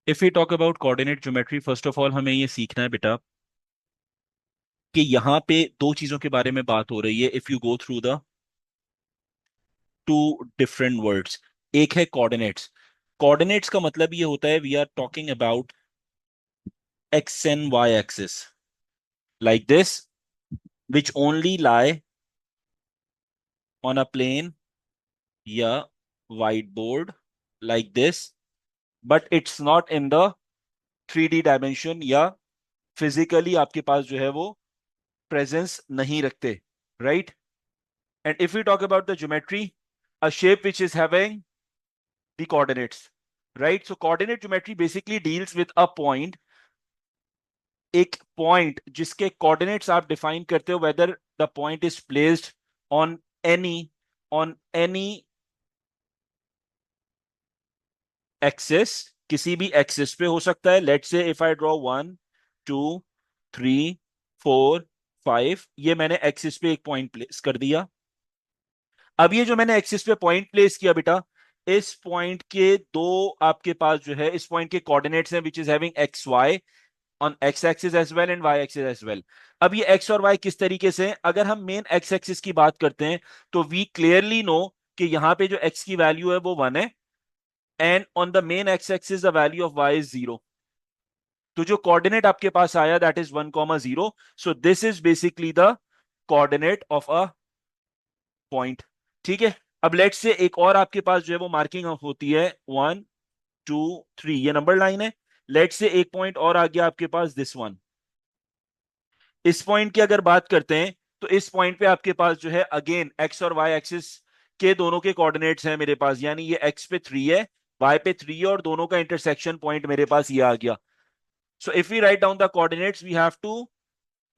If we talk about coordinate geometry, first of all हमें ये सीखना है बेटा कि यहाँ पे दो चीजों के बारे में बात हो रही है। If you go through the two different words, एक है कोऑर्डिनेट्स। कोऑर्डिनेट्स का मतलब ये होता है we are talking about x and y axis like this which only lie on a plane या whiteboard like this, but it's not in the 3D dimension, या physically आपके पास जो है वो प्रेजेंस नहीं रखते, right? And if you talk about the geometry, a shape which is having the coordinates, right? So coordinate geometry basically deals with a point, एक point जिसके कोऑर्डिनेट्स आप डिफाइन करते हो, whether the point is placed on any on any axis, किसी भी axis पे हो सकता है। Let's say if I draw 1 2 3 4 5, ये मैंने एक्सिस पे एक पॉइंट प्लेस कर दिया। अब ये जो मैंने एक्सिस पे पॉइंट प्लेस किया बेटा, इस पॉइंट के दो आपके पास जो है इस पॉइंट के कोऑर्डिनेट्स हैं which is having x y on x axis as well and y axis as well. अब ये एक्स और वाई किस तरीके से हैं? अगर हम मेन एक्स एक्सिस की बात करते हैं तो वी क्लियरली नो कि यहां पे जो एक्स की वैल्यू है वो 1 है, and on the main x axis the value of y is 0। तो जो कोऑर्डिनेट आपके पास आया that is 1,0। So this is basically the coordinate of a point. ठीक है। अब लेट्स से एक और आपके पास जो है वो मार्किंग होती है 1 2 3, ये नंबर लाइन है। लेट्स से एक पॉइंट और आ गया आपके पास दिस वन। इस पॉइंट की अगर बात करते हैं तो इस पॉइंट पे आपके पास जो है अगेन एक्स और वाई एक्सिस के दोनों के कोऑर्डिनेट्स हैं मेरे पास, यानी ये एक्स पे 3 है, वाई पे 3 है, और दोनों का इंटरसेक्शन पॉइंट मेरे पास ये आ गया। So if we write down the coordinates we have to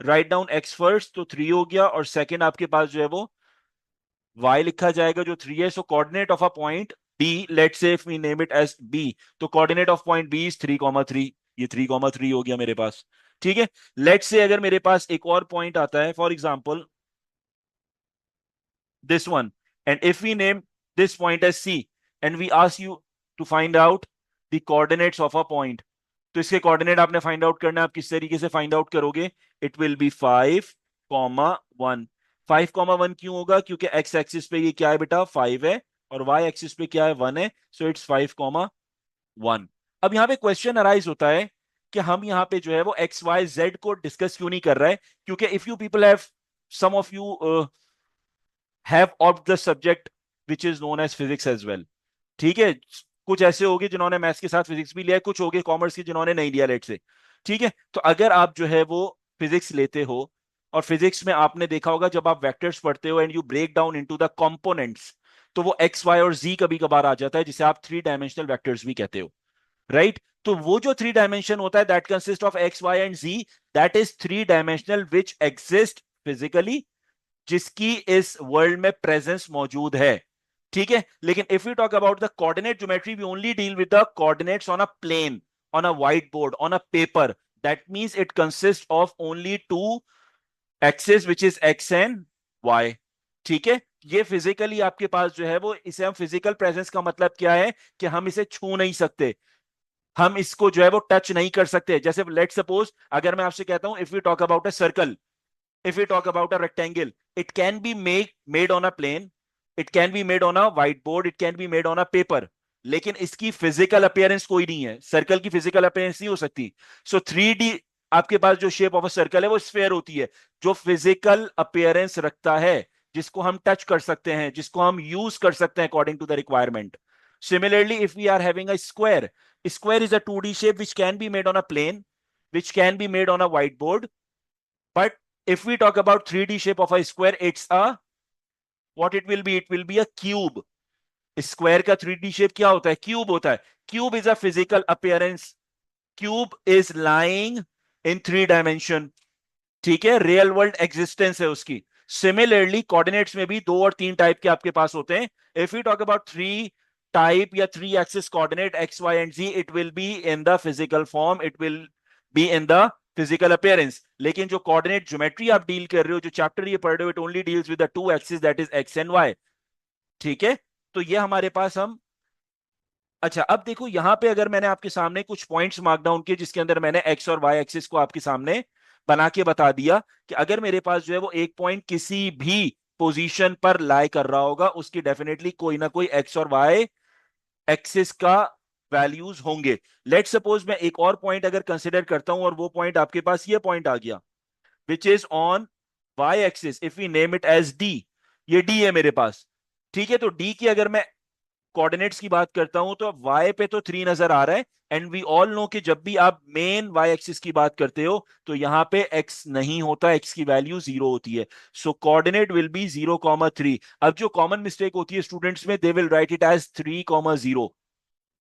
write down x first, तो 3 हो गया, और सेकंड आपके पास जो है वो y लिखा जाएगा जो 3 है। So coordinate of a point b, let's say if we name it as b, तो coordinate of point b is 3,3। ये 3,3 हो गया मेरे पास। ठीक है। लेट्स से अगर मेरे पास एक और पॉइंट आता है, for example this one, and if we name this point as c and we ask you to find out the coordinates of a point, तो इसके कोऑर्डिनेट आपने फाइंड आउट करना है। आप किस तरीके से फाइंड आउट करोगे? It will B 5,1। 5,1 क्यों होगा? क्योंकि एक्स एक्सिस पे ये क्या है बेटा? 5 है, और वाई एक्सिस पे क्या है? 1 है। So it's 5,1। अब यहाँ पे क्वेश्चन अराइज होता है कि हम यहाँ पे जो है वो एक्स वाई जेड को डिस्कस क्यों नहीं कर रहे हैं? क्योंकि if you people have, some of you have opt the subject which is known as physics as well. ठीक है। कुछ ऐसे होंगे जिन्होंने मैथ्स के साथ फिजिक्स भी लिया है, कुछ होंगे कॉमर्स के जिन्होंने नहीं लिया, लेट से। ठीक है। तो अगर आप जो है वो फिजिक्स लेते हो, और फिजिक्स में आपने देखा होगा जब आप वेक्टर्स पढ़ते हो and you break down into the components, तो वो एक्स वाई और जी कभी कभार आ जाता है, जिसे आप 3 डायमेंशनल वेक्टर्स भी कहते हो, राइट? तो वो जो 3 डायमेंशन होता है that consist of x y and z, that is 3 dimensional which exist physically, जिसकी इस वर्ल्ड में प्रेजेंस मौजूद है। ठीक है। लेकिन if you talk about the coordinate geometry we only deal with the coordinates on a plane, on a whiteboard, on a paper. That means it consist of only two axis which is x and y. ठीक है। ये physically आपके पास जो है वो, इसे हम फिजिकल प्रेजेंस का मतलब क्या है कि हम इसे छू नहीं सकते, हम इसको जो है वो टच नहीं कर सकते। जैसे लेट सपोज अगर मैं आपसे कहता हूं if you talk about a circle, if we talk about a rectangle, it can be made on a plane, it can be made on a whiteboard, it can be made on a paper, लेकिन इसकी physical appearance कोई नहीं है। Circle की physical appearance नहीं हो सकती। सो 3D आपके पास जो शेप ऑफ अ सर्कल है वो स्फेयर होती है, जो फिजिकल अपीयरेंस रखता है, जिसको हम टच कर सकते हैं, जिसको हम यूज कर सकते हैं according to the requirement. Similarly, if we are having a square is a 2D shape which can be made on a plane, which can be made on a whiteboard, but if we talk about 3D shape of a square, it's a, what it will be? It will be a cube. Square का 3D shape क्या होता है? Cube होता है। Cube is a physical appearance, cube is lying in 3 dimension. ठीक है। Real world existence है उसकी। सिमिलरली कोऑर्डिनेट्स में भी 2 और 3 टाइप के आपके पास होते हैं। If you talk about 3 type या 3 axis coordinate x y and z, it will be in the physical form, it will be in the physical appearance. लेकिन जो कोऑर्डिनेट ज्योमेट्री आप डील कर रहे हो, जो चैप्टर ये पढ़ रहे हो, it only deals with the 2 axis that is x and y. ठीक है। तो ये हमारे पास हम अच्छा, अब देखो यहां पे अगर मैंने आपके सामने कुछ पॉइंट्स मार्क डाउन किए जिसके अंदर मैंने एक्स और वाई एक्सिस को आपके सामने बना के बता दिया कि अगर मेरे पास जो है वो एक पॉइंट किसी भी पोजीशन पर लाई कर रहा होगा, उसकी डेफिनेटली कोई ना कोई एक्स और वाई एक्सिस का वैल्यूज होंगे। लेट सपोज मैं एक और पॉइंट अगर कंसिडर करता हूं और वो पॉइंट आपके पास ये पॉइंट आ गया which is on y axis, if we name it as D. ये डी है मेरे पास, ठीक है। तो डी की अगर मैं कोऑर्डिनेट्स की बात करता हूं तो वाई पे तो 3 नजर आ रहा है, एंड वी ऑल नो कि जब भी आप मेन वाई एक्सिस की बात करते हो तो यहां पे एक्स नहीं होता, एक्स की वैल्यू 0 होती है। So coordinate will be 0,3। अब जो कॉमन मिस्टेक होती है स्टूडेंट्स में, they will write it as 3,0,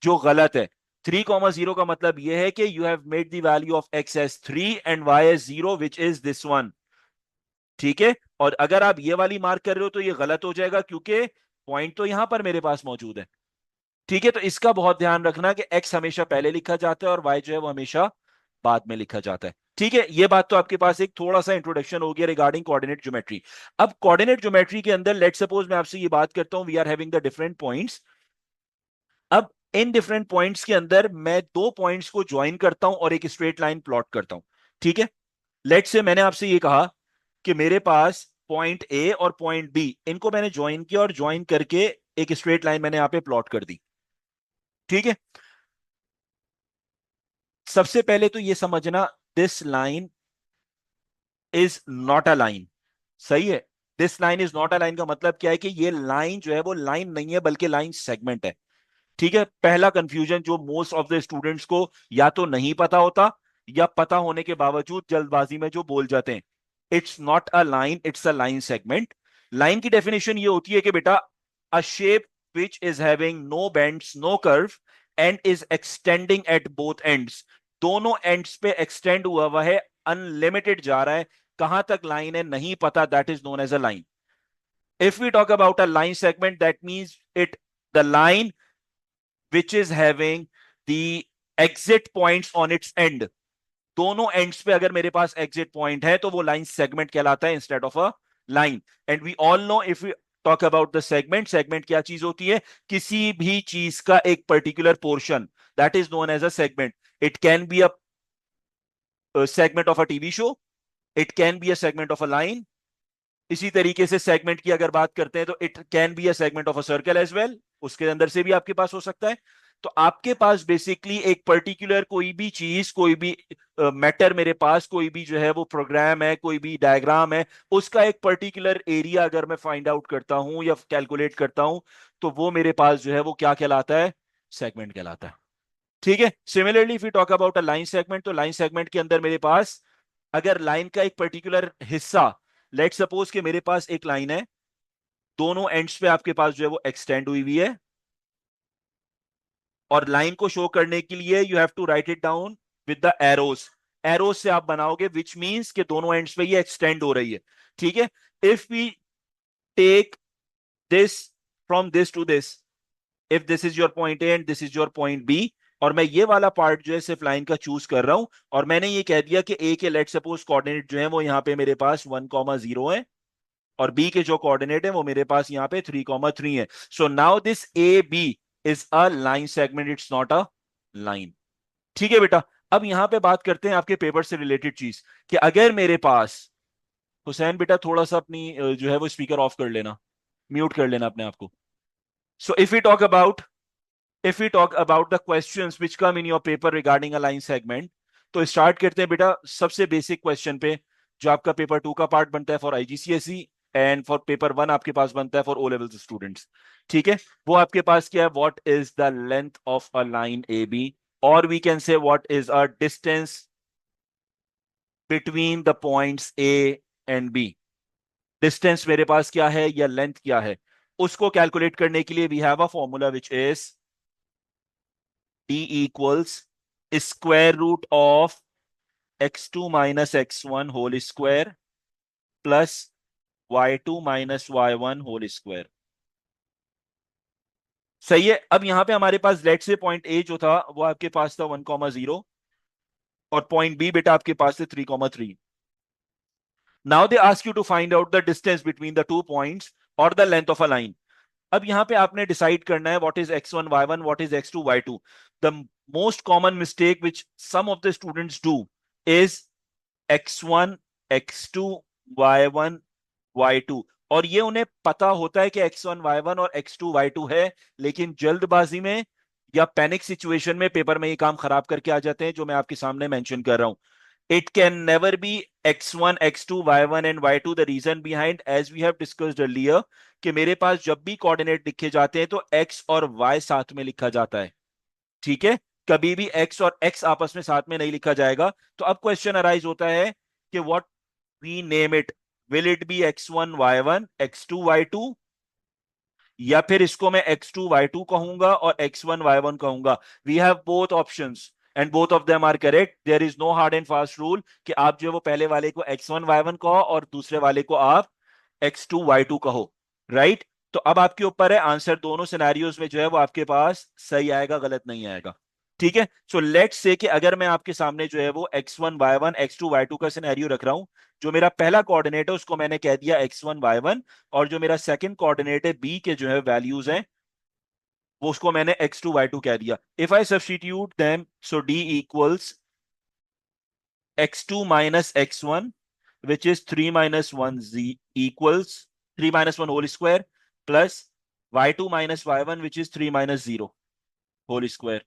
जो गलत है। 3,0 का मतलब यह है कि you have made the value of x as 3 and y as 0, which is this one, ठीक है। और अगर आप ये वाली मार्क कर रहे हो तो ये गलत हो जाएगा क्योंकि पॉइंट तो यहां पर मेरे पास मौजूद है, ठीक है। तो इसका बहुत ध्यान रखना कि एक्स हमेशा पहले लिखा जाता है और वाई जो है वो हमेशा बाद में लिखा जाता है, ठीक है। ये बात तो आपके पास एक थोड़ा सा इंट्रोडक्शन हो गया रिगार्डिंग कोऑर्डिनेट ज्योमेट्री। अब कोऑर्डिनेट ज्योमेट्री के अंदर लेट सपोज मैं आपसे ये बात करता हूं, we are having the different points. अब इन डिफरेंट पॉइंट्स के अंदर मैं दो पॉइंट्स को ज्वाइन करता हूं और एक स्ट्रेट लाइन प्लॉट करता हूं, ठीक है। लेट से मैंने आपसे ये कहा कि मेरे पास पॉइंट ए और पॉइंट बी, इनको मैंने ज्वाइन किया और ज्वाइन करके एक स्ट्रेट लाइन मैंने यहां पे प्लॉट कर दी, ठीक है। सबसे पहले तो ये समझना, this line is not a line, सही है। This line is not a line का मतलब क्या है कि ये लाइन जो है वो लाइन नहीं है बल्कि लाइन सेगमेंट है, ठीक है। पहला कंफ्यूजन जो मोस्ट ऑफ द स्टूडेंट्स को या तो नहीं पता होता या पता होने के बावजूद जल्दबाजी में जो बोल जाते हैं, it's not a line, it's a line segment. Line की डेफिनेशन ये होती है कि बेटा a shape which is having no bends no curve and is extending at both ends, दोनों एंड्स पे एक्सटेंड हुआ हुआ है, अनलिमिटेड जा रहा है। कहां तक लाइन है नहीं पता, that is known as a line. If we talk about a line segment, that means it the line which is having the exit points on its end, दोनों एंड्स पे अगर मेरे पास एग्जिट पॉइंट है तो वो लाइन सेगमेंट कहलाता है instead of a line. And we all know if we talk about the segment, segment क्या चीज होती है, किसी भी चीज का एक particular portion, that is known as a segment. It can be a segment of a TV show, it can be a segment of a line. इसी तरीके से सेगमेंट की अगर बात करते हैं तो it can be a segment of a circle as well, उसके अंदर से भी आपके पास हो सकता है। तो आपके पास बेसिकली एक पर्टिकुलर कोई भी चीज, कोई भी मैटर मेरे पास, कोई भी जो है वो प्रोग्राम है, कोई भी डायग्राम है, उसका एक पर्टिकुलर एरिया अगर मैं फाइंड आउट करता हूं या कैलकुलेट करता हूं तो वो मेरे पास जो है वो क्या कहलाता है, सेगमेंट कहलाता है, ठीक है। Similarly if you talk about a line segment, तो लाइन सेगमेंट के अंदर मेरे पास अगर लाइन का एक पर्टिकुलर हिस्सा, लेट सपोज कि मेरे पास एक लाइन है, दोनों एंड्स पे आपके पास जो है वो एक्सटेंड हुई हुई है, और लाइन को शो करने के लिए you have to write it down with the arrows, arrows से आप बनाओगे विच मींस कि दोनों एंड्स पे ये एक्सटेंड हो रही है, ठीक है। If we take this from this to this, if this is your point A and this is your point B, और मैं ये वाला पार्ट जो है सिर्फ लाइन का चूज कर रहा हूं, और मैंने ये कह दिया कि ए के लेट सपोज कोऑर्डिनेट जो है वो यहाँ पे मेरे पास 1,0 है, और बी के जो कोऑर्डिनेट है वो मेरे पास यहाँ पे 3,3 है। So now this A B is a line segment, it's not a line, ठीक है बेटा। अब यहां पे बात करते हैं आपके पेपर से रिलेटेड चीज, कि अगर मेरे पास, हुसैन बेटा थोड़ा सा अपनी जो है वो स्पीकर ऑफ कर लेना, म्यूट कर लेना अपने आप को। So if we talk about the questions which come in your paper regarding a line segment, तो स्टार्ट करते हैं बेटा सबसे बेसिक क्वेश्चन पे, जो आपका पेपर 2 का पार्ट बनता है for IGCSE, and for paper 1 आपके पास बनता है फॉर ओ लेवल स्टूडेंट्स, ठीक है। वो आपके पास क्या है, what is the length of a line A B, और we can say what is a distance between the points A and B. Distance मेरे पास क्या है या लेंथ क्या है, उसको कैलकुलेट करने के लिए we have a formula which is d equals square root of x2 minus x1 whole square plus y2 minus y1 whole square, सही है। अब यहां पे हमारे पास लेट से पॉइंट ए जो था वो आपके पास था 1,0, और पॉइंट बी बेटा आपके पास है 3,3। Now they ask you to find out the distance between the two points और the length of a line. अब यहां पे आपने डिसाइड करना है what is x1 y1, what is x2 y2। The most common mistake which some of the students do is x1 x2 y1 y2, और ये उन्हें पता होता है कि x1 y1 और x2 y2 है, लेकिन जल्दबाजी में या पैनिक सिचुएशन में पेपर में ये काम खराब करके आ जाते हैं जो मैं आपके सामने मेंशन कर रहा हूं। It can never be x1, x2, y1 and y2. The reason behind, as we have discussed earlier, कि मेरे पास जब भी कोऑर्डिनेट लिखे जाते हैं तो x और y साथ में लिखा जाता है। ठीक है, कभी भी x और x आपस में साथ में नहीं लिखा जाएगा। तो अब क्वेश्चन अराइज होता है कि what we name it, will it be x1 y1 x2 y2, या फिर इसको मैं x2 y2 कहूंगा और x1 y1 कहूंगा। We have both options and both of them are correct. There is no hard and fast rule कि आप जो है वो पहले वाले को x1 y1 कहो और दूसरे वाले को आप x2 y2 कहो, राइट। तो अब आपके ऊपर है, आंसर दोनों सिनेरियोज में जो है वो आपके पास सही आएगा, गलत नहीं आएगा। ठीक है, सो लेट्स से कि अगर मैं आपके सामने जो है वो x1 y1 x2 y2 का सिनेरियो रख रहा हूं, जो मेरा पहला कोऑर्डिनेट है उसको मैंने कह दिया x1 y1, और जो मेरा सेकंड कोऑर्डिनेट है b के जो है वैल्यूज हैं वो उसको मैंने x2 y2 कह दिया। If I substitute them, so d equals x2 minus x1, which is 3 minus 1 z equals 3 minus 1 whole square, plus y2 minus y1, which is 3 minus 0 whole square.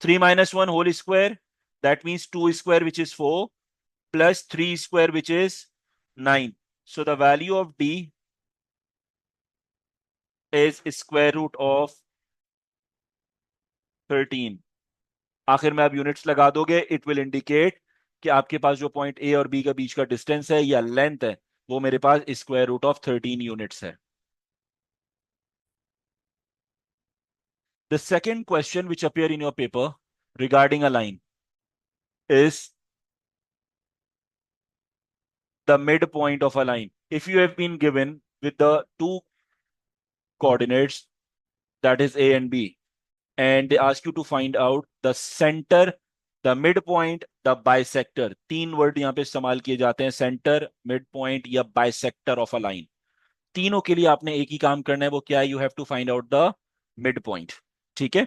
3 minus 1 whole square, that means 2 square, which is 4, plus 3 square, which is 9. So the value of d is square root of 13. आखिर में आप units लगा दोगे, it will indicate कि आपके पास जो point A और बी के बीच का डिस्टेंस है या लेंथ है वो मेरे पास स्क्वायर रूट ऑफ 13 यूनिट्स है। The second question which appear in your paper regarding a line is the midpoint of a line. If you have been given with the two coordinates, that is A and B, and they ask you to find out the center, the midpoint, the bisector. तीन word यहाँ पे इस्तेमाल किए जाते हैं, centre, mid point या bisector of a line. तीनों के लिए आपने एक ही काम करना है, वो क्या है, you have to find out the mid point. ठीक है,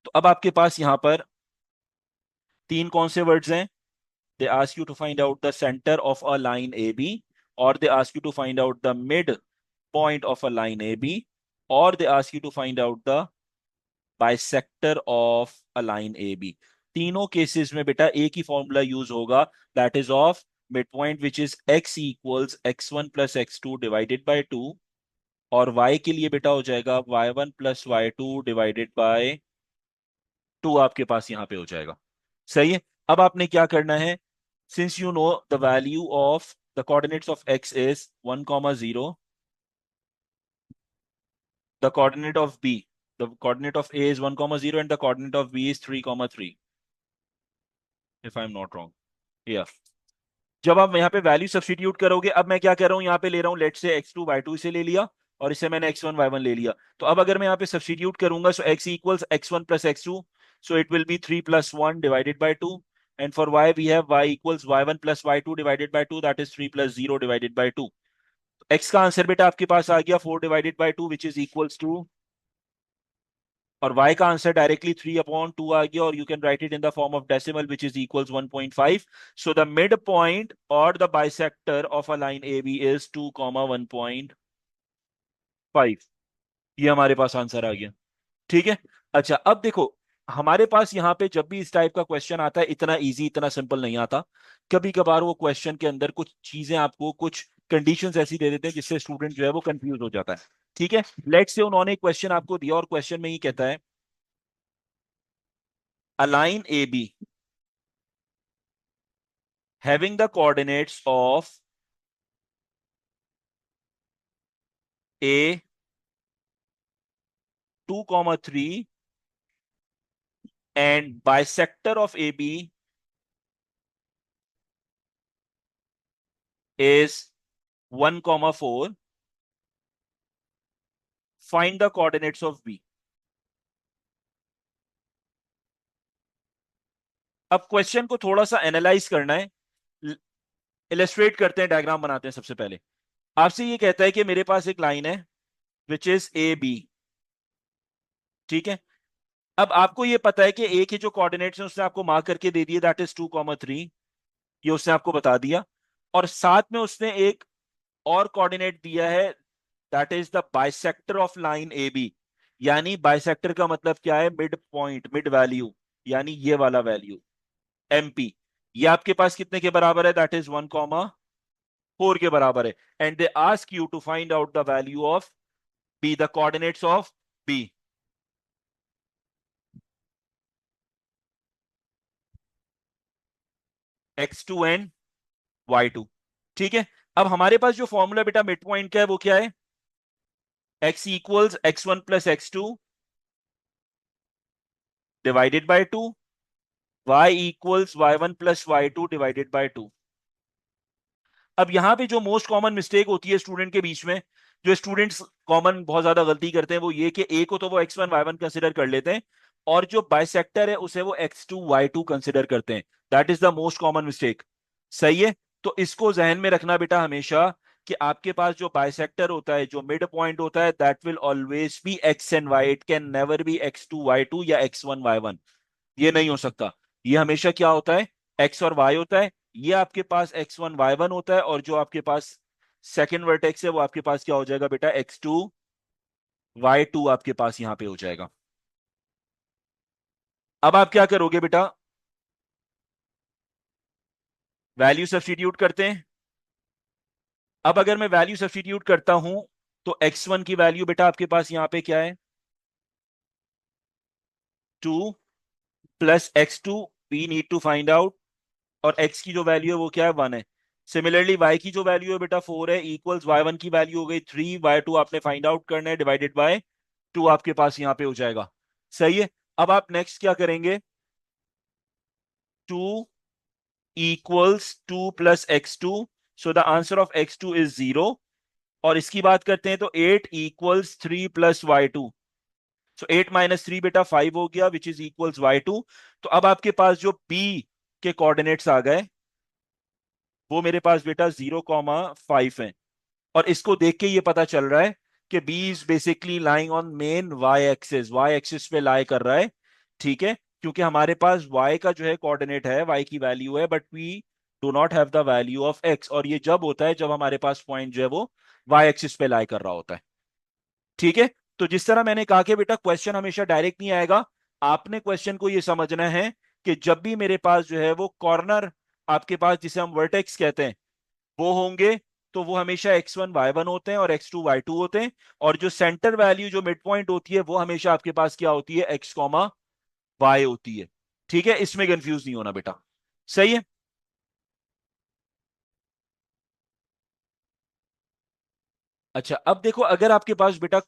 तो अब आपके पास यहां पर तीन कौन से वर्ड्स हैं? they ask you to find out the center of a line AB, or they ask you to find out the mid point of a line AB, or they ask you to find out the bisector of a line AB. तीनों cases में बेटा एक ही formula use होगा, that is of mid point, which is x equals x1 plus x2 divided by 2, और y के लिए बेटा हो जाएगा y1 plus y2 divided by 2, आपके पास यहां पे हो जाएगा। सही है, अब आपने क्या करना है, since you know the value of the coordinates of x is 1 comma 0, the coordinate of b, the coordinate of a is 1 comma 0 and the coordinate of b is 3 comma 3, if I'm not wrong. Yeah, जब आप यहाँ पे value substitute करोगे, अब मैं क्या कर रहा हूँ, यहाँ पे ले रहा हूँ लेट से x2 y2 से ले लिया और इसे मैंने x1 y1 ले लिया। तो अब अगर मैं यहाँ पे सब्स्टिट्यूट करूंगा, सो x equals x1 plus x2, so it will be 3 plus 1 divided by 2, and for y we have y equals y1 plus y2 divided by 2, that is 3 plus 0 divided by 2। x का answer बेटा आपके पास आ गया 4 divided by 2 which is equals to, और y का answer directly 3 upon 2 आ गया, और you can write it in the form of decimal which is equals 1.5। So the mid point और the bisector of a line A B is 2 1.5। ये हमारे पास answer आ गया। ठीक है, अच्छा अब देखो, हमारे पास यहाँ पे जब भी इस टाइप का क्वेश्चन आता है, इतना इजी इतना सिंपल नहीं आता। कभी कभार वो क्वेश्चन के अंदर कुछ चीजें आपको, कुछ कंडीशंस ऐसी दे देते हैं जिससे स्टूडेंट जो है वो कंफ्यूज हो जाता है। ठीक है, लेट्स से उन्होंने क्वेश्चन आपको दिया और क्वेश्चन में ही कहता है अ line A B having the coordinates of A 2 3 and bisector of AB is 1 4, find the coordinates of B। अब क्वेश्चन को थोड़ा सा एनालाइज करना है, इलस्ट्रेट करते हैं, डायग्राम बनाते हैं सबसे पहले। आपसे ये कहता है कि मेरे पास एक लाइन है विच इज ए बी, ठीक है। अब आपको ये पता है कि ए के जो कोऑर्डिनेट्स हैं उसने आपको मार्क करके दे दिए, दैट इज 2,3, ये उसने आपको बता दिया। और साथ में उसने एक और कोऑर्डिनेट दिया है, that is the bisector of line A B. यानी बाइसेक्टर का मतलब क्या है, मिड पॉइंट, मिड वैल्यू, यानी ये वाला वैल्यू एमपी। ये आपके पास कितने के बराबर है, दैट इज 1,4 के बराबर है। And they ask you to find out the value of B, the coordinates of B. x2 and y2, ठीक है। अब हमारे पास जो फॉर्मूला बेटा मिड पॉइंट का है वो क्या है, x equals x1 plus x2 divided by 2, y equals y1 plus y2 divided by 2। अब यहां पे जो मोस्ट कॉमन मिस्टेक होती है स्टूडेंट के बीच में, जो स्टूडेंट्स कॉमन बहुत ज्यादा गलती करते हैं, वो ये कि ए को तो वो x1 y1 कंसिडर कर लेते हैं, और जो बाइसेक्टर है उसे वो x2 y2 कंसिडर करते हैं। That is the most common mistake. सही है। तो इसको जहन में रखना बेटा हमेशा, कि आपके पास जो बाइसेक्टर होता है, जो मिड पॉइंट होता है, that will always be x and y, it can never be x2 y2 या x1 y1। ये नहीं हो सकता। ये हमेशा क्या होता है, एक्स और वाई होता है। ये आपके पास x1 y1 होता है, और जो आपके पास सेकंड वर्टेक्स है वो आपके पास क्या हो जाएगा बेटा, x2 y2 आपके पास यहां पे हो जाएगा। अब आप क्या करोगे बेटा, वैल्यू सब्स्टिट्यूट करते हैं। अब अगर मैं वैल्यू सब्स्टिट्यूट करता हूं, तो x1 की वैल्यू बेटा आपके पास यहां पे क्या है, 2 plus x2, we need to find out, और x की जो वैल्यू है वो क्या है, 1 है। सिमिलरली y की जो वैल्यू है बेटा 4 है, इक्वल्स y1 की वैल्यू हो गई 3, y2 आपने फाइंड आउट करना है, डिवाइडेड बाय 2 आपके पास यहां पे हो जाएगा। सही है। अब आप नेक्स्ट क्या करेंगे, 2 equals 2 plus x2, so the answer of x2 is 0। और इसकी बात करते हैं तो 8 इक्वल्स 3 प्लस y2, सो 8 माइनस 3 बेटा 5 हो गया, विच इज इक्वल्स y2। तो अब आपके पास जो b के कोऑर्डिनेट्स आ गए, वो मेरे पास बेटा 0,5 है। और इसको देख के ये पता चल रहा है कि B is basically lying on main Y axis, Y axis पे लाई कर रहा है, ठीक है। क्योंकि हमारे पास y का जो है कोऑर्डिनेट है, y की वैल्यू है, but we do not have the value of x। और ये जब होता है जब हमारे पास पॉइंट जो है वो y एक्सिस पे लाई कर रहा होता है, ठीक है। तो जिस तरह मैंने कहा कि बेटा क्वेश्चन हमेशा डायरेक्ट नहीं आएगा, आपने क्वेश्चन को ये समझना है कि जब भी मेरे पास जो है वो कॉर्नर आपके पास, जिसे हम वर्टेक्स कहते हैं, वो होंगे, तो वो हमेशा x1 y1 होते हैं और x2 y2 होते हैं। और जो सेंटर वैल्यू, जो मिड पॉइंट होती है, वो हमेशा आपके पास क्या होती है, x कॉमा y होती है। ठीक है, इसमें कंफ्यूज नहीं होना बेटा। सही है। अच्छा, अब देखो, अगर आपके पास बेटा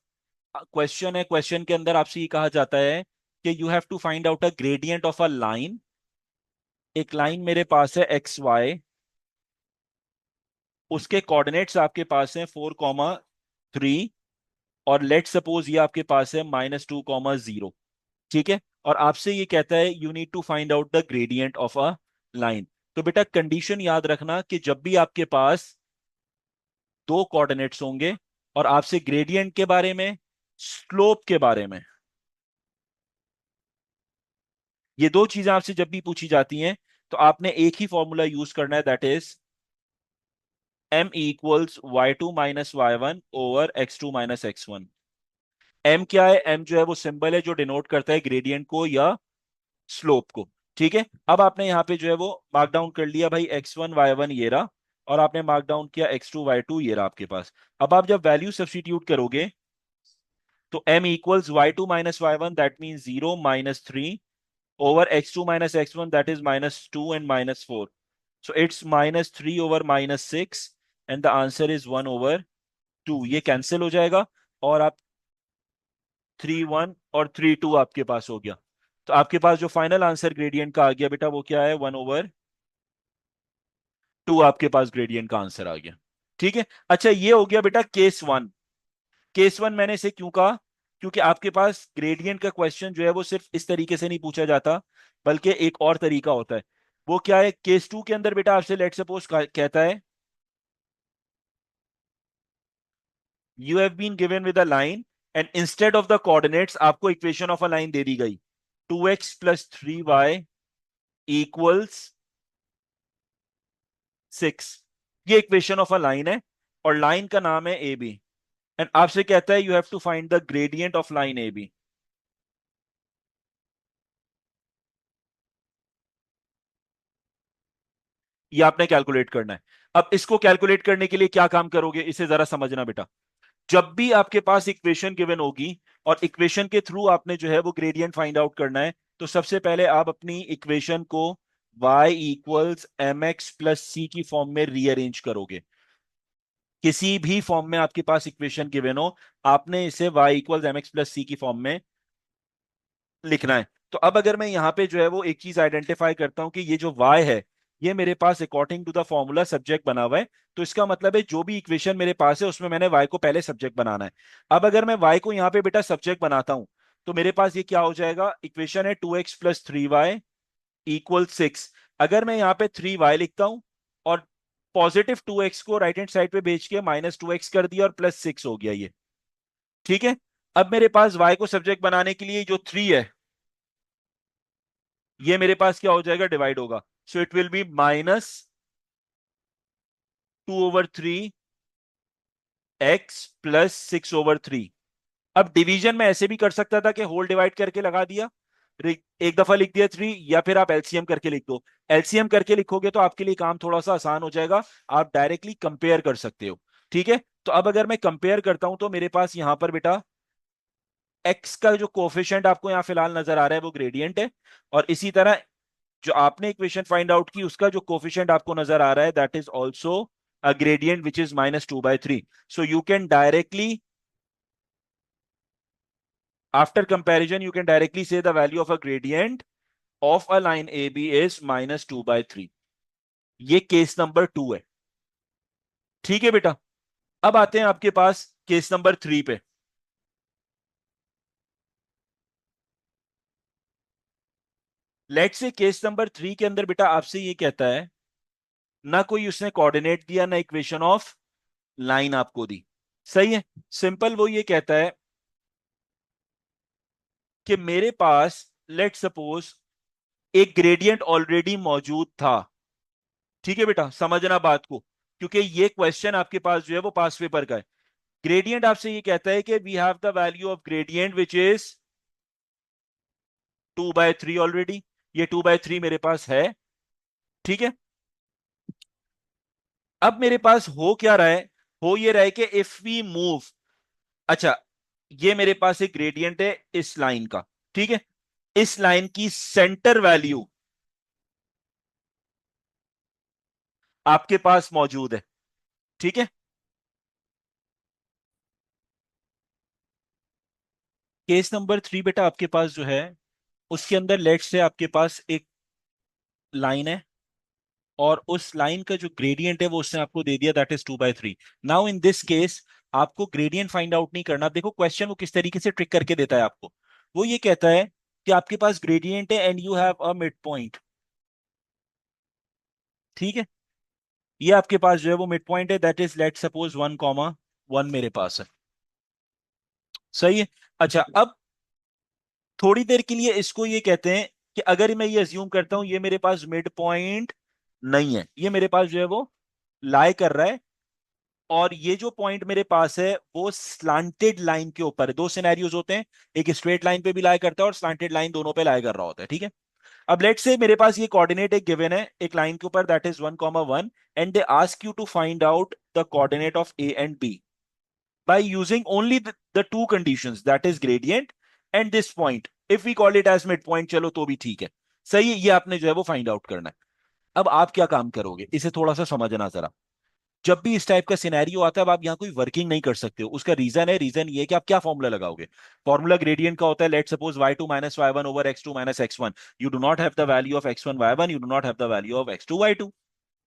क्वेश्चन है, क्वेश्चन के अंदर आपसे ये कहा जाता है कि you have to find out a gradient of a line. एक लाइन मेरे पास है एक्स वाई, उसके कोऑर्डिनेट्स आपके पास हैं 4,3, और लेट सपोज ये आपके पास है -2,0। ठीक है। और आपसे ये कहता है you need to find out the gradient of a line. तो बेटा कंडीशन याद रखना कि जब भी आपके पास दो कोऑर्डिनेट्स होंगे और आपसे ग्रेडियंट के बारे में, स्लोप के बारे में, ये दो चीजें आपसे जब भी पूछी जाती हैं, तो आपने एक ही फॉर्मूला यूज करना है, that is m equals y2 minus y1 over x2 minus x1। m क्या है, m जो है वो सिंबल है जो डिनोट करता है ग्रेडियंट को या स्लोप को। ठीक है। अब आपने यहाँ पे जो है वो मार्क डाउन कर लिया भाई, x1 y1 ये रहा, और आपने मार्क डाउन किया x2 y2 ये रहा आपके पास। अब आप जब वैल्यू सब्स्टिट्यूट करोगे, तो m equals y2 minus y1, that mean 0 - 3 over x2 minus x1, that is -2 and -4, so it's -3 over -6, and the answer is 1 over 2। ये कैंसिल हो जाएगा, और आप 3 1 और 3 2 आपके पास हो गया। तो आपके पास जो फाइनल आंसर ग्रेडियंट का आ गया बेटा, वो क्या है, 1/2 आपके पास ग्रेडियंट का आंसर आ गया। ठीक है। अच्छा, ये हो गया बेटा केस वन। केस वन मैंने इसे क्यों कहा, क्योंकि आपके पास ग्रेडियंट का क्वेश्चन जो है वो सिर्फ इस तरीके से नहीं पूछा जाता, बल्कि एक और तरीका होता है। वो क्या है, केस टू के अंदर बेटा आपसे लेट सपोज कहता है you have been given with a line and instead of the coordinates आपको इक्वेशन ऑफ अ लाइन दे दी गई, 2x + 3y इक्वल्स 6। ये इक्वेशन ऑफ अ लाइन है और लाइन का नाम है ए बी, एंड आपसे कहता है you have to find the gradient of line A B. ये आपने कैलकुलेट करना है। अब इसको कैलकुलेट करने के लिए क्या काम करोगे, इसे जरा समझना बेटा। जब भी आपके पास इक्वेशन गिवन होगी और इक्वेशन के थ्रू आपने जो है वो ग्रेडियंट फाइंड आउट करना है, तो सबसे पहले आप अपनी इक्वेशन को y equals m x plus c की फॉर्म में रीअरेंज करोगे। किसी भी फॉर्म में आपके पास इक्वेशन गिवन हो, आपने इसे y equals m x plus c की फॉर्म में लिखना है। तो अब अगर मैं यहाँ पे जो है वो एक चीज आइडेंटिफाई करता हूं कि ये जो y है, ये मेरे पास according to the formula subject बना हुआ है, तो इसका मतलब है जो भी इक्वेशन मेरे पास है उसमें मैंने y को पहले सब्जेक्ट बनाना है। अब अगर मैं y को यहाँ पे बेटा सब्जेक्ट बनाता हूं, तो मेरे पास ये क्या हो जाएगा, इक्वेशन है 2x + 3y इक्वल 6। अगर मैं यहाँ पे 3y लिखता हूं और पॉजिटिव 2x को राइट हैंड साइड पे भेज के -2x कर दिया और +6 हो गया ये, ठीक है। अब मेरे पास y को सब्जेक्ट बनाने के लिए जो 3 है, ये मेरे पास क्या हो जाएगा, डिवाइड होगा। So it will B -2/3x + 6/3। अब डिवीजन में ऐसे भी कर सकता था कि होल डिवाइड करके लगा दिया, एक दफा लिख दिया 3, या फिर आप एलसीएम करके लिख दो। एलसीएम करके लिखोगे तो आपके लिए काम थोड़ा सा आसान हो जाएगा, आप डायरेक्टली कंपेयर कर सकते हो, ठीक है। तो अब अगर मैं कंपेयर करता हूं तो मेरे पास यहां पर बेटा एक्स का जो कोफिशिएंट आपको यहां फिलहाल नजर आ रहा है वो ग्रेडियंट है, और इसी तरह जो आपने इक्वेशन फाइंड आउट की उसका जो कोफिशिएंट आपको नजर आ रहा है that is also a gradient which is -2/3। So you can directly, after comparison you can directly say the value of a gradient of a line AB is -2/3। ये case number 2 है, ठीक है बेटा। अब आते हैं आपके पास केस नंबर 3 पे। लेट्स से केस नंबर 3 के अंदर बेटा आपसे ये कहता है, ना कोई उसने कोऑर्डिनेट दिया ना इक्वेशन ऑफ लाइन आपको दी, सही है। सिंपल वो ये कहता है कि मेरे पास लेट सपोज एक ग्रेडियंट ऑलरेडी मौजूद था, ठीक है बेटा, समझना बात को, क्योंकि ये क्वेश्चन आपके पास जो है वो पास पेपर का है। ग्रेडियंट आपसे ये कहता है कि we have the value of gradient which is 2/3 already, ये 2/3 मेरे पास है, ठीक है। अब मेरे पास हो क्या रहा है, हो ये रहा है कि इफ वी मूव, अच्छा, ये मेरे पास एक ग्रेडियंट है इस लाइन का, ठीक है। इस लाइन की सेंटर वैल्यू आपके पास मौजूद है, ठीक है। केस नंबर 3 बेटा आपके पास जो है उसके अंदर लेट्स से आपके पास एक लाइन है और उस लाइन का जो ग्रेडियंट है वो उसने आपको दे दिया that is 2/3। Now in this case आपको ग्रेडियंट फाइंड आउट नहीं करना। देखो क्वेश्चन वो किस तरीके से ट्रिक करके देता है आपको, वो ये कहता है कि आपके पास ग्रेडियंट है and you have a mid point, ठीक है। ये आपके पास जो है वो मिड पॉइंट है दैट इज लेट सपोज 1,1 मेरे पास है, सही है। अच्छा, अब थोड़ी देर के लिए इसको ये कहते हैं कि अगर मैं ये अज्यूम करता हूं ये मेरे पास मिड पॉइंट नहीं है, ये मेरे पास जो है वो लाई कर रहा है, और ये जो पॉइंट मेरे पास है वो स्लांटेड लाइन के ऊपर है। दो सिनेरियोज होते हैं, एक स्ट्रेट लाइन पे भी लाई करता है और स्लांटेड लाइन दोनों पे लाई कर रहा होता है, ठीक है। अब लेट से मेरे पास ये कोऑर्डिनेट एक गिवन है एक लाइन के ऊपर that is 1,1, and they ask you to find out the coordinate of A and B by using only the two conditions that is gradient and this point, if we call it as midpoint चलो तो भी ठीक है, सही है। ये आपने जो है वो फाइंड आउट करना है। अब आप क्या काम करोगे, इसे थोड़ा सा समझना जरा। जब भी इस टाइप का सिनेरियो आता है अब आप यहाँ कोई वर्किंग नहीं कर सकते हो, उसका रीजन है, रीजन ये है कि आप क्या फॉर्मूला लगाओगे। फॉर्मूला ग्रेडियंट का होता है let suppose y2 - y1/x2 - x1। You do not have the value of x1 y1, you do not have the value of x2 y2।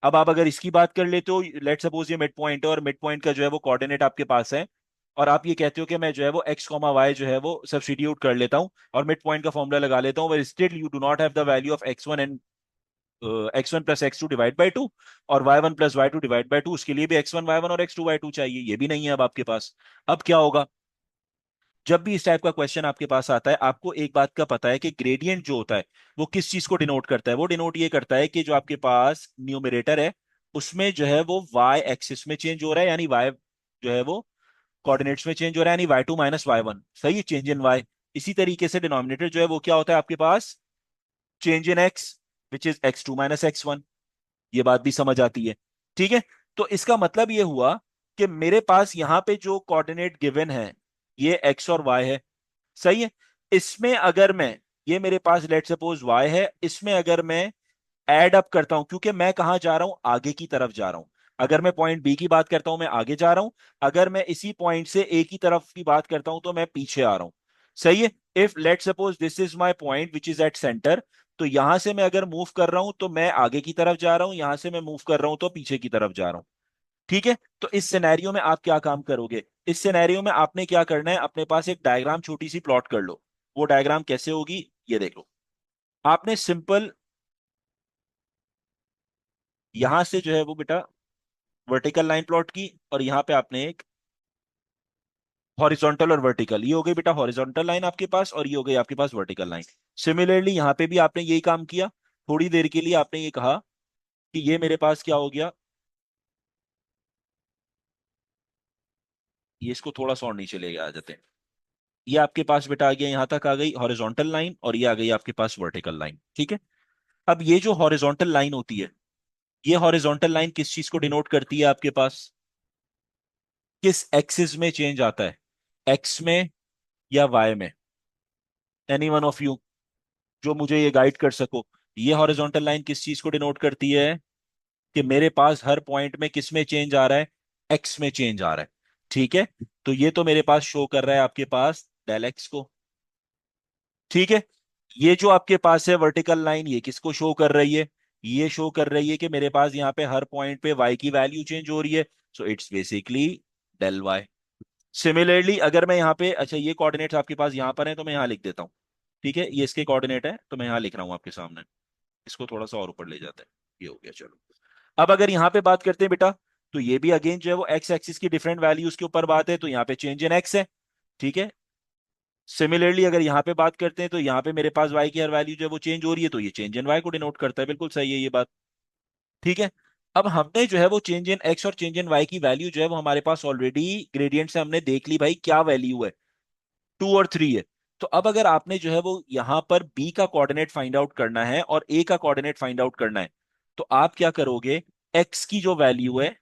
अब आप अगर इसकी बात कर लेते हो, लेट सपोज ये मिड पॉइंट है और मिड पॉइंट का जो है वो कोऑर्डिनेट आपके पास है, और आप ये कहते हो कि मैं जो है वो x, y जो है वो सब्स्टिट्यूट कर लेता हूं और मिड पॉइंट का फॉर्मूला लगा लेता हूं, but still you do not have the value of x1 and x1 plus x2 divide by two, और y1 plus y2 divide by two, उसके लिए भी x1 y1 और x2 y2 चाहिए, ये भी नहीं है अब आपके पास। अब क्या होगा, जब भी इस टाइप का क्वेश्चन आपके पास आता है, आपको एक बात का पता है कि ग्रेडियंट जो होता है वो किस चीज को डिनोट करता है, वो डिनोट ये करता है कि जो आपके पास न्यूमरेटर है उसमें जो है वो y एक्सिस में चेंज हो रहा है, यानी y जो है वो कोऑर्डिनेट्स में चेंज हो रहा है, यानी y2 माइनस y1, सही है, चेंज इन y। इसी तरीके से डिनोमिनेटर जो है वो क्या होता है आपके पास, change in x, which is x2 minus x1। ये बात भी समझ आती है, ठीक है। तो इसका मतलब ये हुआ कि मेरे पास यहां पे जो कोऑर्डिनेट गिवन है ये x और y है, सही है। इसमें अगर मैं, ये मेरे पास लेट सपोज y है, इसमें अगर मैं एड अप करता हूं, क्योंकि मैं कहां जा रहा हूं, आगे की तरफ जा रहा हूं। अगर मैं पॉइंट बी की बात करता हूं मैं आगे जा रहा हूं, अगर मैं इसी पॉइंट से ए की तरफ की बात करता हूं तो मैं पीछे आ रहा हूं, सही है। If let suppose this is my point which is at centre, तो यहां से मैं अगर मूव कर रहा हूं तो मैं आगे की तरफ जा रहा हूं, यहां से मैं मूव कर रहा हूं तो पीछे की तरफ जा रहा हूं, ठीक है। तो इस सिनेरियो में आप क्या काम करोगे, इस सिनेरियो में आपने क्या करना है, अपने पास एक डायग्राम छोटी सी प्लॉट कर लो। वो डायग्राम कैसे होगी ये देख लो। आपने सिंपल यहां से जो है वो बेटा वर्टिकल लाइन प्लॉट की, और यहां पे आपने एक हॉरिजॉन्टल और वर्टिकल, ये हो गई बेटा हॉरिजॉन्टल लाइन आपके पास, और ये हो गई आपके पास वर्टिकल लाइन। सिमिलरली यहां पे भी आपने यही काम किया, थोड़ी देर के लिए आपने ये कहा कि ये मेरे पास क्या हो गया, ये इसको थोड़ा सा और नीचे ले आ जाते हैं। ये आपके पास बेटा आ गया, यहां तक आ गई हॉरिजॉन्टल लाइन, और ये आ गई आपके पास वर्टिकल लाइन, ठीक है। अब ये जो हॉरिजॉन्टल लाइन होती है, ये हॉरिजॉन्टल लाइन किस चीज को डिनोट करती है आपके पास, किस एक्सिस में चेंज आता है, एक्स में या वाई में, एनी वन ऑफ यू जो मुझे ये गाइड कर सको। ये हॉरिजॉन्टल लाइन किस चीज को डिनोट करती है कि मेरे पास हर पॉइंट में किस में चेंज आ रहा है, एक्स में चेंज आ रहा है, ठीक है। तो ये तो मेरे पास शो कर रहा है आपके पास डेल एक्स को, ठीक है। ये जो आपके पास है वर्टिकल लाइन, ये किसको शो कर रही है, ये शो कर रही है कि मेरे पास यहाँ पे हर पॉइंट पे y की वैल्यू चेंज हो रही है, so it's basically del y। Similarly अगर मैं यहाँ पे, अच्छा ये कोऑर्डिनेट्स आपके पास यहाँ पर है तो मैं यहाँ लिख देता हूँ, ठीक है, ये इसके कोऑर्डिनेट है तो मैं यहाँ लिख रहा हूँ आपके सामने, इसको थोड़ा सा और ऊपर ले जाते हैं, ये हो गया चलो। अब अगर यहाँ पे बात करते हैं बेटा, तो ये भी अगेन जो है वो एक्स एक्सिस की डिफरेंट वैल्यूज के ऊपर बात है, तो यहाँ पे चेंज इन एक्स है, ठीक है। सिमिलरली अगर यहाँ पे बात करते हैं तो यहाँ पे मेरे पास y की हर वैल्यू जो है वो चेंज हो रही है, तो ये चेंज इन y को डिनोट करता है, बिल्कुल सही है ये बात, ठीक है। अब हमने जो है वो चेंज इन x और चेंज इन y की वैल्यू जो है वो हमारे पास ऑलरेडी ग्रेडियंट से हमने देख ली भाई क्या वैल्यू है, 2 और 3 है। तो अब अगर आपने जो है वो यहाँ पर b का कोऑर्डिनेट फाइंड आउट करना है और a का कोऑर्डिनेट फाइंड आउट करना है, तो आप क्या करोगे, x की जो वैल्यू है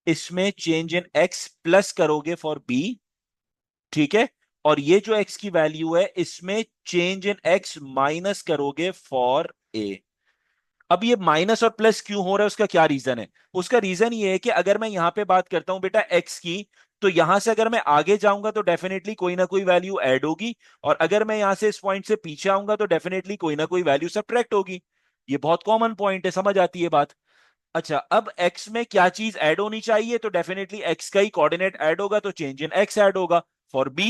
इसमें चेंज इन x प्लस करोगे फॉर b, ठीक है। और ये जो x की वैल्यू है इसमें चेंज इन x माइनस करोगे फॉर a। अब ये माइनस और प्लस क्यों हो रहा है, उसका क्या रीजन है, उसका रीजन ये है कि अगर मैं यहां पे बात करता हूं बेटा x की, तो यहां से अगर मैं आगे जाऊंगा तो डेफिनेटली कोई ना कोई वैल्यू ऐड होगी, और अगर मैं यहां से इस पॉइंट से पीछे आऊंगा तो डेफिनेटली कोई ना कोई वैल्यू सब्ट्रैक्ट होगी। ये बहुत कॉमन पॉइंट है, समझ आती है बात। अच्छा अब x में क्या चीज ऐड होनी चाहिए, तो डेफिनेटली x का ही कोऑर्डिनेट ऐड होगा, तो चेंज इन x ऐड होगा फॉर b।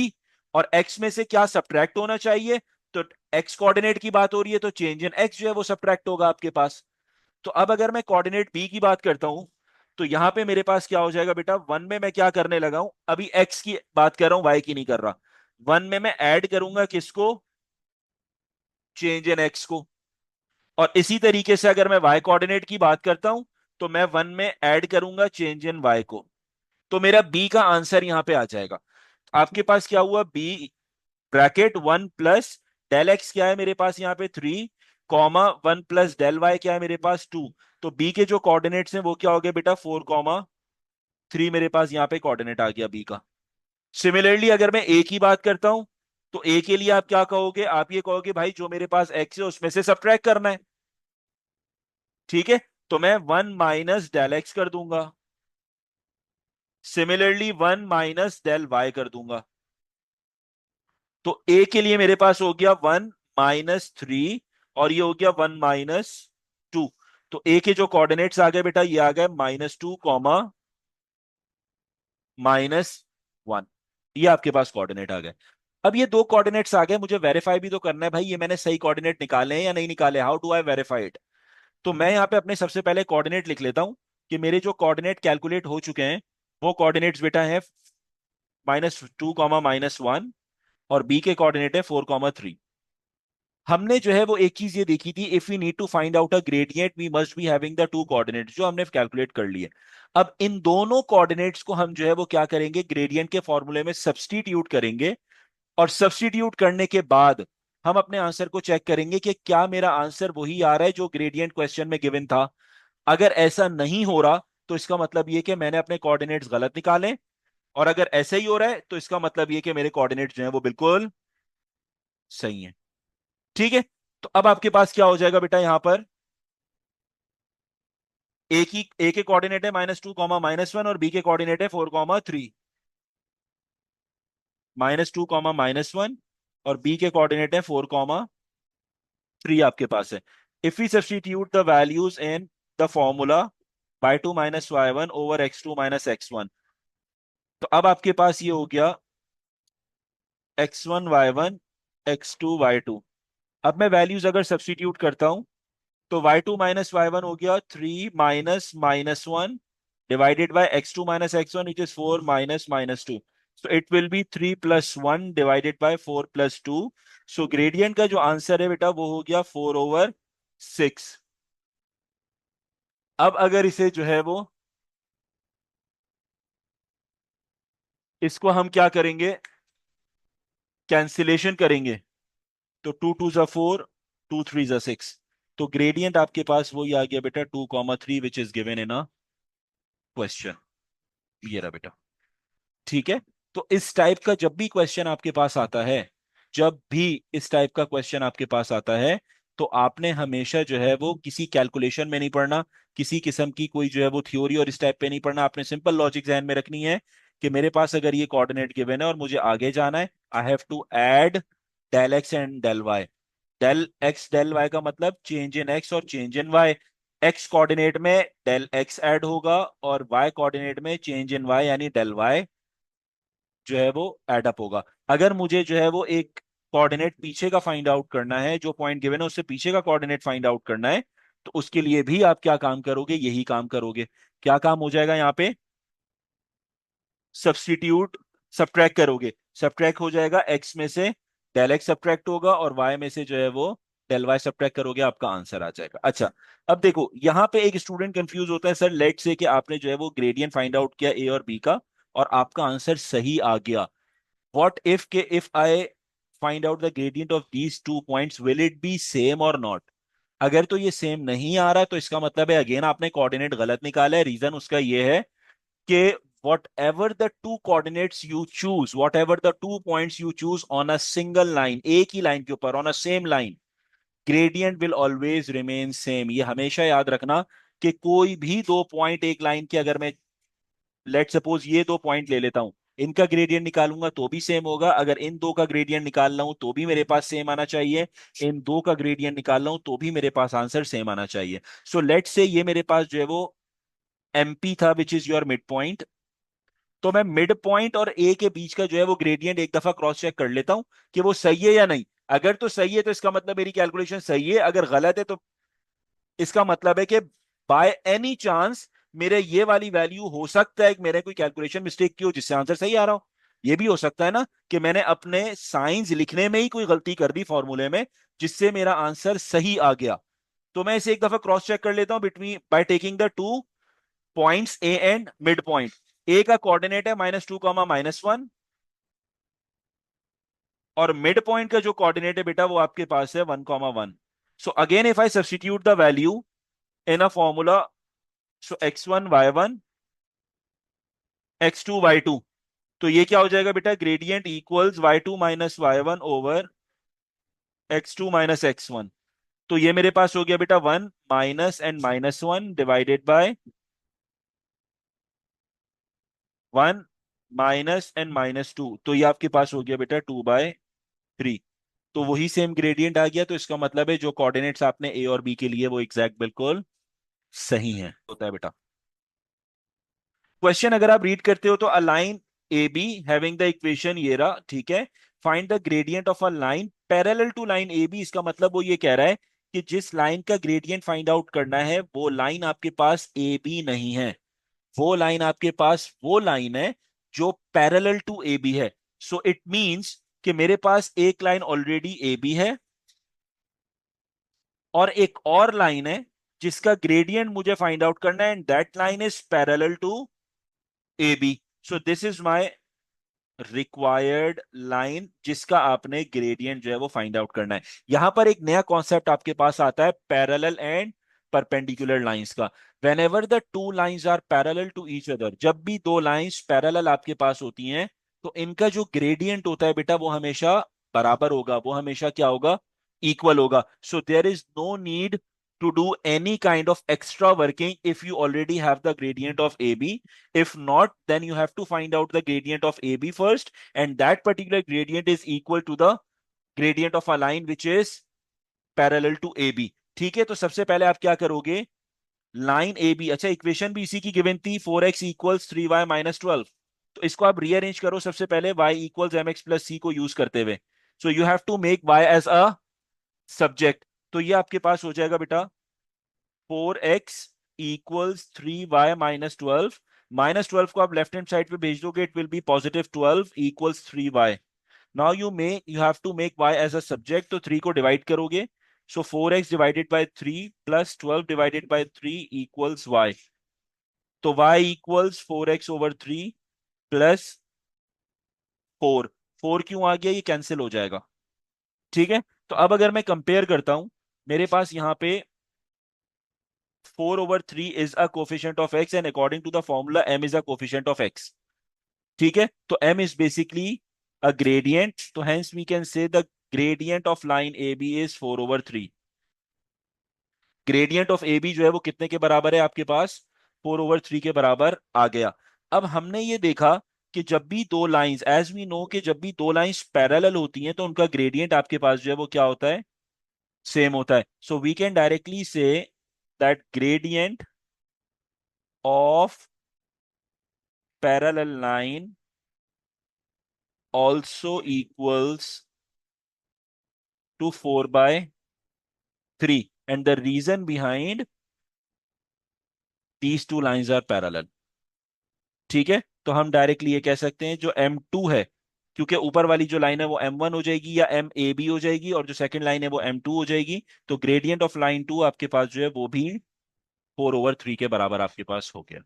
और x में से क्या सब्ट्रैक्ट होना चाहिए, तो x कोऑर्डिनेट की बात हो रही है तो चेंज इन x जो है वो सब्ट्रैक्ट होगा आपके पास। तो अब अगर मैं कोऑर्डिनेट b की बात करता हूं, तो यहां पे मेरे पास क्या हो जाएगा बेटा, वन में मैं क्या करने लगा हूं, अभी x की बात कर रहा हूं y की नहीं कर रहा, वन में मैं ऐड करूंगा किसको, चेंज इन x को। और इसी तरीके से अगर मैं y कोऑर्डिनेट की बात करता हूं, तो मैं वन में ऐड करूंगा चेंज इन y को। तो मेरा b का आंसर यहां पे आ जाएगा। आपके पास क्या हुआ, b bracket 1 plus del X क्या है मेरे पास यहाँ पे 3, 1 प्लस डेल वाई क्या है मेरे पास 2। तो b के जो कोऑर्डिनेट्स हैं वो क्या हो गए बेटा 4, 3 मेरे पास यहाँ पे कोऑर्डिनेट आ गया b का। सिमिलरली अगर मैं a की बात करता हूं, तो a के लिए आप क्या कहोगे, आप ये कहोगे भाई जो मेरे पास x है उसमें से सब्ट्रैक्ट करना है, ठीक है। तो मैं 1 माइनस डेल एक्स कर दूंगा, सिमिलरली 1 माइनस डेल वाई कर दूंगा। तो a के लिए मेरे पास हो गया 1 माइनस 3, और ये हो गया 1 माइनस 2। तो a के जो कोऑर्डिनेट्स आ गए बेटा ये आ गए -2, -1, ये आपके पास कोऑर्डिनेट आ गए। अब ये दो कोऑर्डिनेट्स आ गए, मुझे वेरीफाई भी तो करना है भाई ये मैंने सही कोऑर्डिनेट निकाले हैं या नहीं निकाले, how do I verify it. तो मैं यहाँ पे अपने सबसे पहले कोऑर्डिनेट लिख लेता हूं कि मेरे जो कोऑर्डिनेट कैलकुलेट हो चुके हैं वो कोऑर्डिनेट्स बेटा है -2, -1, और बी के कोऑर्डिनेट है 4, 3। हमने जो है वो एक चीज ये देखी थी, if we need to find out a gradient we must be having the two coordinates, जो हमने कैलकुलेट कर लिए। अब इन दोनों कोऑर्डिनेट्स को हम जो है वो क्या करेंगे, ग्रेडियंट के फॉर्मूले में सब्स्टिट्यूट करेंगे, और सब्स्टिट्यूट करने के बाद हम अपने आंसर को चेक करेंगे कि क्या मेरा आंसर वही आ रहा है जो ग्रेडियंट क्वेश्चन में गिवन था। अगर ऐसा नहीं हो रहा तो इसका मतलब ये कि मैंने अपने कोऑर्डिनेट्स गलत निकाले, और अगर ऐसा ही हो रहा है तो इसका मतलब ये कि मेरे कोऑर्डिनेट्स जो है वो बिल्कुल सही है। ठीक है, तो अब आपके पास क्या हो जाएगा बेटा, यहां पर एक के कोऑर्डिनेट है -2, -1, और बी के कोऑर्डिनेट है 4, 3। -2, -1, और बी के कोऑर्डिनेट है 4, 3 आपके पास है। If we substitute the values in the formula, y2 - y1 over x2 - x1, तो अब आपके पास ये हो गया x1 y1 x2 y2। अब मैं वैल्यूज अगर सब्स्टिट्यूट करता हूं तो y2 - y1 हो गया 3 - -1 divided by x2 - x1, which is 4 - -2. So it will be 3 + 1 divided by 4 + 2. So gradient का जो आंसर है बेटा वो हो गया 4/6। अब अगर इसे जो है वो, इसको हम क्या करेंगे, कैंसिलेशन करेंगे, तो 2 × 2 = 4, 2 × 3 = 6। तो ग्रेडियंट आपके पास वही आ गया बेटा 2, 3, which is given in a question. ये रहा बेटा। ठीक है, तो इस टाइप का जब भी क्वेश्चन आपके पास आता है, जब भी इस टाइप का क्वेश्चन आपके पास आता है, तो आपने हमेशा जो है वो किसी कैलकुलेशन में नहीं पढ़ना, किसी किस्म की कोई जो है वो थ्योरी और इस टाइप पे नहीं पढ़ना। आपने सिंपल लॉजिक ध्यान में रखनी है कि मेरे पास अगर ये कोऑर्डिनेट गिवन है और मुझे आगे जाना है, I have to add del X and del Y. Del X del Y का मतलब चेंज इन एक्स और change in Y. X coordinate में डेल एक्स ऐड होगा, और वाई कोऑर्डिनेट में चेंज इन वाई यानी डेल वाई जो है वो ऐड अप होगा। अगर मुझे जो है वो एक कोऑर्डिनेट पीछे का फाइंड आउट करना है, जो पॉइंट गिवन है उससे पीछे का कोऑर्डिनेट फाइंड आउट करना है, तो उसके लिए भी आप क्या काम करोगे, यही काम करोगे। क्या काम हो जाएगा यहाँ पे, सब्स्टिट्यूट, सब्ट्रैक्ट करोगे। सब्ट्रैक्ट हो जाएगा, एक्स में से डेल एक्स सब्ट्रैक्ट होगा, और वाई में से जो है वो डेल वाई सब्ट्रैक्ट करोगे, आपका आंसर आ जाएगा। अच्छा, अब देखो यहाँ पे एक स्टूडेंट कंफ्यूज होता है, सर लेट से कि आपने जो है वो ग्रेडियंट फाइंड आउट किया ए और बी का, और आपका आंसर सही आ गया। What if I find out the gradient of these 2 points, will it be same or not? अगर तो ये सेम नहीं आ रहा तो इसका मतलब है अगेन आपने कोऑर्डिनेट गलत निकाला है। रीजन उसका ये है कि whatever the two coordinates you choose, whatever the 2 points you choose on a single line, एक ही लाइन के ऊपर, on a same line, gradient will always remain same। ये हमेशा याद रखना कि कोई भी दो पॉइंट एक लाइन के, अगर मैं लेट सपोज ये दो पॉइंट ले लेता हूं, इनका ग्रेडियंट निकालूंगा तो भी सेम होगा। अगर इन दो का ग्रेडियंट निकाल रहा हूं तो भी मेरे पास सेम आना चाहिए। इन दो का ग्रेडियंट निकाल रहा हूं तो भी मेरे पास आंसर सेम आना चाहिए। सो लेट से ये मेरे पास जो है वो एमपी था, which is your mid point. तो मैं मिड पॉइंट और ए के बीच का जो है वो ग्रेडियंट एक दफा क्रॉस चेक कर लेता हूं कि वो सही है या नहीं। अगर तो सही है तो इसका मतलब मेरी कैलकुलेशन सही है, अगर गलत है तो इसका मतलब है कि बाय एनी चांस मेरे ये वाली वैल्यू हो सकता है कि मेरे कोई कैलकुलेशन मिस्टेक की हो जिससे आंसर सही आ रहा हो। ये भी हो सकता है ना कि मैंने अपने साइंस लिखने में ही कोई गलती कर दी फॉर्मूले में, जिससे मेरा आंसर सही आ गया। तो मैं इसे एक दफा क्रॉस चेक कर लेता हूं between, by taking the two points A and mid point. A का कोऑर्डिनेट है -2, -1, और मिड पॉइंट का जो कोऑर्डिनेट है बेटा वो आपके पास है 1, 1। So again if I substitute the value in a formula, so x1 y1 x2 y2, तो ये क्या हो जाएगा बेटा, gradient equals y2 - y1 over x2 - x1। तो ये मेरे पास हो गया बेटा 1 माइनस एंड -1 डिवाइडेड बाय 1 -(-2), तो ये आपके पास हो गया बेटा 2/3। तो वही सेम ग्रेडियंट आ गया, तो इसका मतलब है जो कोऑर्डिनेट्स आपने ए और बी के लिए वो एग्जैक्ट बिल्कुल सही है, होता है बेटा। क्वेश्चन अगर आप रीड करते हो तो a line A B having the equation ये रहा, ठीक है। Find the gradient of a line parallel to line A B, इसका मतलब वो ये कह रहा है कि जिस लाइन का ग्रेडियंट फाइंड आउट करना है वो लाइन आपके पास ए बी नहीं है, वो लाइन आपके पास वो लाइन है जो पैरेलल टू ए बी है। सो इट मींस कि मेरे पास एक लाइन ऑलरेडी ए बी है और एक और लाइन है जिसका ग्रेडियंट मुझे फाइंड आउट करना है, and that line is parallel to A B. So this is my required line जिसका आपने ग्रेडियंट जो है वो फाइंड आउट करना है। यहां पर एक नया कॉन्सेप्ट आपके पास आता है पैरेलल एंड परपेंडिकुलर लाइंस का। whenever the two lines are parallel to each other, जब भी दो लाइंस पैरेलल आपके पास होती हैं तो इनका जो ग्रेडियंट होता है बेटा वो हमेशा बराबर होगा, वो हमेशा क्या होगा, इक्वल होगा। So there is no need to do any kind of extra working if you already have the gradient of AB. If not, then you have to find out the gradient of AB first, and that particular gradient is equal to the gradient of a line which is parallel to AB. ठीक है, तो सबसे पहले आप क्या करोगे, line A B, अच्छा equation भी इसी की गिवन थी, 4x इक्वल्स 3y माइनस 12, तो इसको आप रीअरेंज करो सबसे पहले y equals mx plus c को यूज करते हुए। So you have to make y as a subject, तो ये आपके पास हो जाएगा बेटा 4x equals 3y minus 12, minus 12 को आप लेफ्ट हैंड साइड पे भेज दोगे, it will be positive 12 equals 3y। Now you have to make y as a subject, तो 3 को डिवाइड करोगे, so 4x divided by 3 plus 12 divided by 3 equals y। तो y equals 4x over 3 plus 4, 4 क्यों आ गया, ये कैंसिल हो जाएगा। ठीक है, तो अब अगर मैं कंपेयर करता हूं, मेरे पास यहां पे 4 over 3 is a coefficient of x, and according to the formula m is a coefficient of x. ठीक है, तो m is basically a gradient, तो hence we can say the gradient of line AB is 4 over 3. Gradient of AB जो है वो कितने के बराबर है आपके पास, 4 over 3 के बराबर आ गया। अब हमने ये देखा कि जब भी दो लाइंस, एज वी नो कि जब भी दो लाइंस पैरेलल होती हैं तो उनका ग्रेडियंट आपके पास जो है वो क्या होता है, सेम होता है। So we can directly say that gradient of parallel line also equals to 4 by 3, and the reason behind these two lines are parallel. ठीक है, तो हम डायरेक्टली ये कह सकते हैं जो M2 है, क्योंकि ऊपर वाली जो लाइन है वो M1 हो जाएगी या MAB हो जाएगी और जो सेकंड लाइन है वो M2 हो जाएगी, तो ग्रेडियंट ऑफ लाइन 2 आपके पास जो है वो भी 4 over 3 के बराबर आपके पास हो गया।